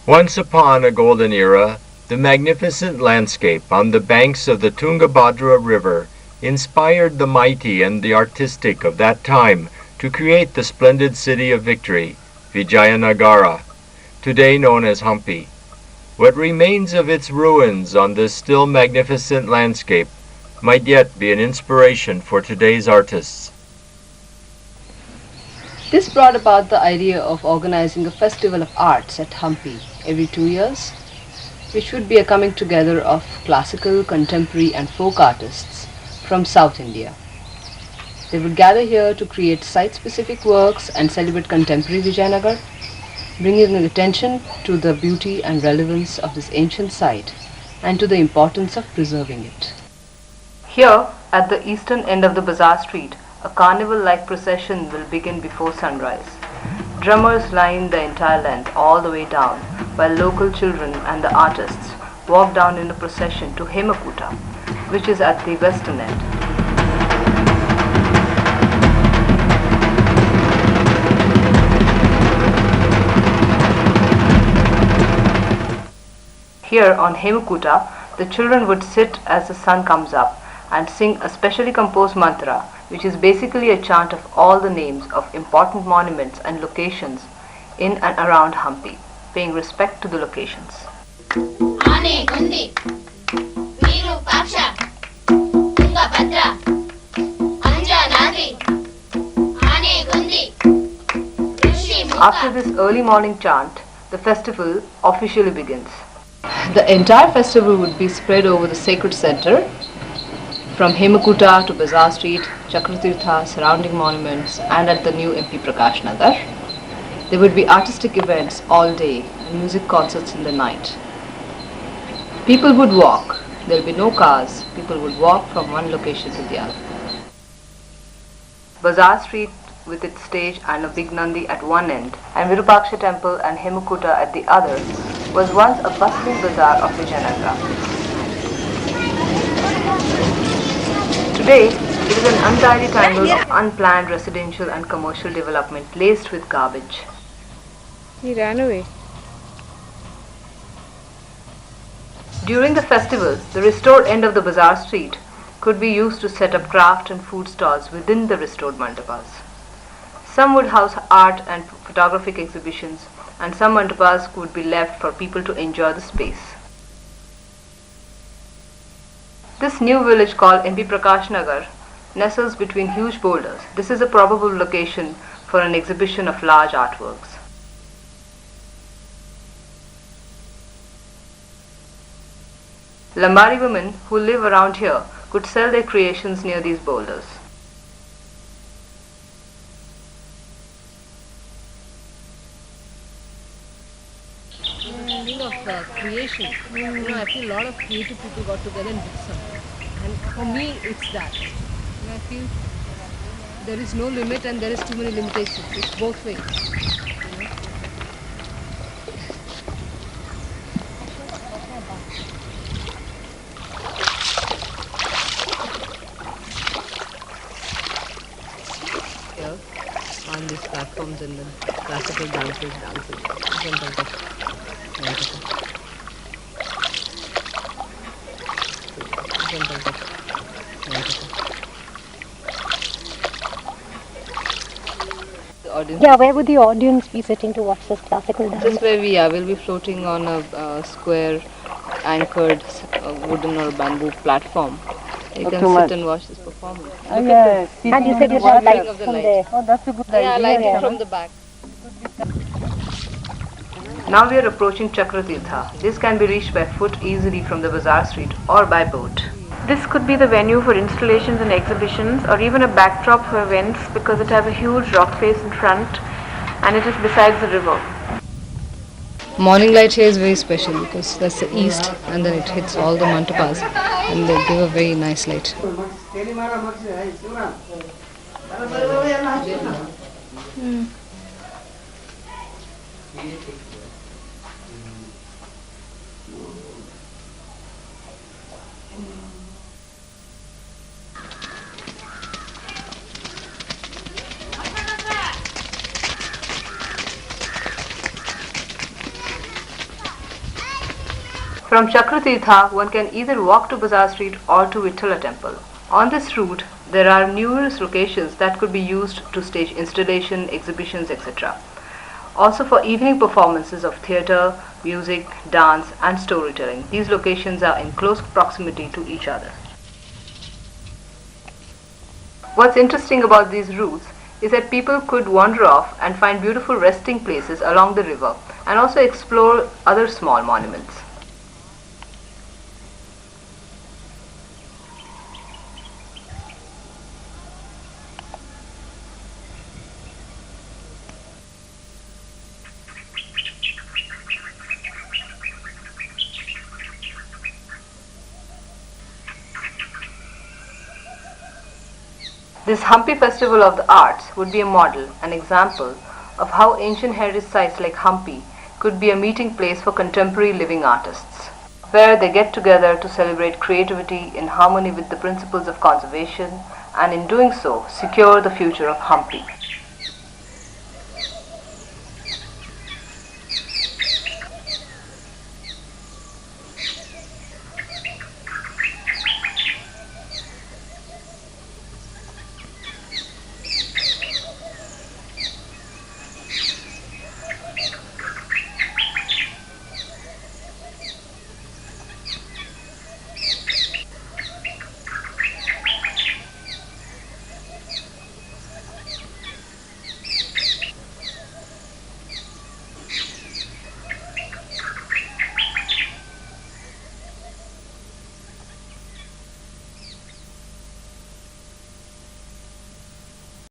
Once upon a golden era, the magnificent landscape on the banks of the Tungabhadra River inspired the mighty and the artistic of that time to create the splendid city of victory, Vijayanagara, today known as Hampi. What remains of its ruins on this still magnificent landscape might yet be an inspiration for today's artists. This brought about the idea of organizing a festival of arts at Hampi every 2 years, which would be a coming together of classical, contemporary and folk artists from South India. They would gather here to create site-specific works and celebrate contemporary Vijayanagar, bringing attention to the beauty and relevance of this ancient site and to the importance of preserving it. Here, at the eastern end of the bazaar street, a carnival-like procession will begin before sunrise. Drummers line the entire length all the way down, while local children and the artists walk down in a procession to Hemakuta, which is at the western end. Here on Hemakuta, the children would sit as the sun comes up and sing a specially composed mantra, which is basically a chant of all the names of important monuments and locations in and around Hampi, paying respect to the locations. Ane Gundi, Viru Paksha, Tungabhadra, Anja Nagri, Ane Gundi, Rishi Mukha. After this early morning chant, the festival officially begins. The entire festival would be spread over the sacred center, from Hemakuta to Bazaar Street, Chakratirtha, surrounding monuments, and at the new MP Prakash Nagar. There would be artistic events all day and music concerts in the night. People would walk. There will be no cars. People would walk from one location to the other. Bazaar Street with its stage and a big Nandi at one end, and Virupaksha temple and Hemakuta at the other, was once a bustling bazaar of Vijayanagara. Today, it is an untidy tangle of unplanned residential and commercial development laced with garbage. He ran away. During the festival, the restored end of the bazaar street could be used to set up craft and food stalls within the restored mandapas. Some would house art and photographic exhibitions, and some mandapas would be left for people to enjoy the space. This new village called MP Prakash Nagar nestles between huge boulders. This is a probable location for an exhibition of large artworks. Lambari women who live around here could sell their creations near these boulders. Creation. I feel a lot of creative people got together and did something. And for me, it's that. I feel there is no limit and there is too many limitations. It's both ways. Here, on these platforms and the classical dancers dancing. Yeah, where would the audience be sitting to watch this classical dance? Just where we are. We'll be floating on a square anchored wooden or bamboo platform. You can sit and watch this performance. Oh, yes. And you said you had lights from there. Oh, that's a good idea. Yeah, lighting from the back. Now we are approaching Chakratirtha. This can be reached by foot easily from the bazaar street or by boat. This could be the venue for installations and exhibitions, or even a backdrop for events, because it has a huge rock face in front and it is beside the river. Morning light here is very special because that's the east and then it hits all the mantapas and they give a very nice light. From Chakratirtha, one can either walk to Bazaar Street or to Vithala Temple. On this route, there are numerous locations that could be used to stage installation, exhibitions, etc. Also for evening performances of theatre, music, dance and storytelling. These locations are in close proximity to each other. What's interesting about these routes is that people could wander off and find beautiful resting places along the river and also explore other small monuments. This Hampi Festival of the Arts would be a model, an example of how ancient heritage sites like Hampi could be a meeting place for contemporary living artists, where they get together to celebrate creativity in harmony with the principles of conservation and in doing so secure the future of Hampi.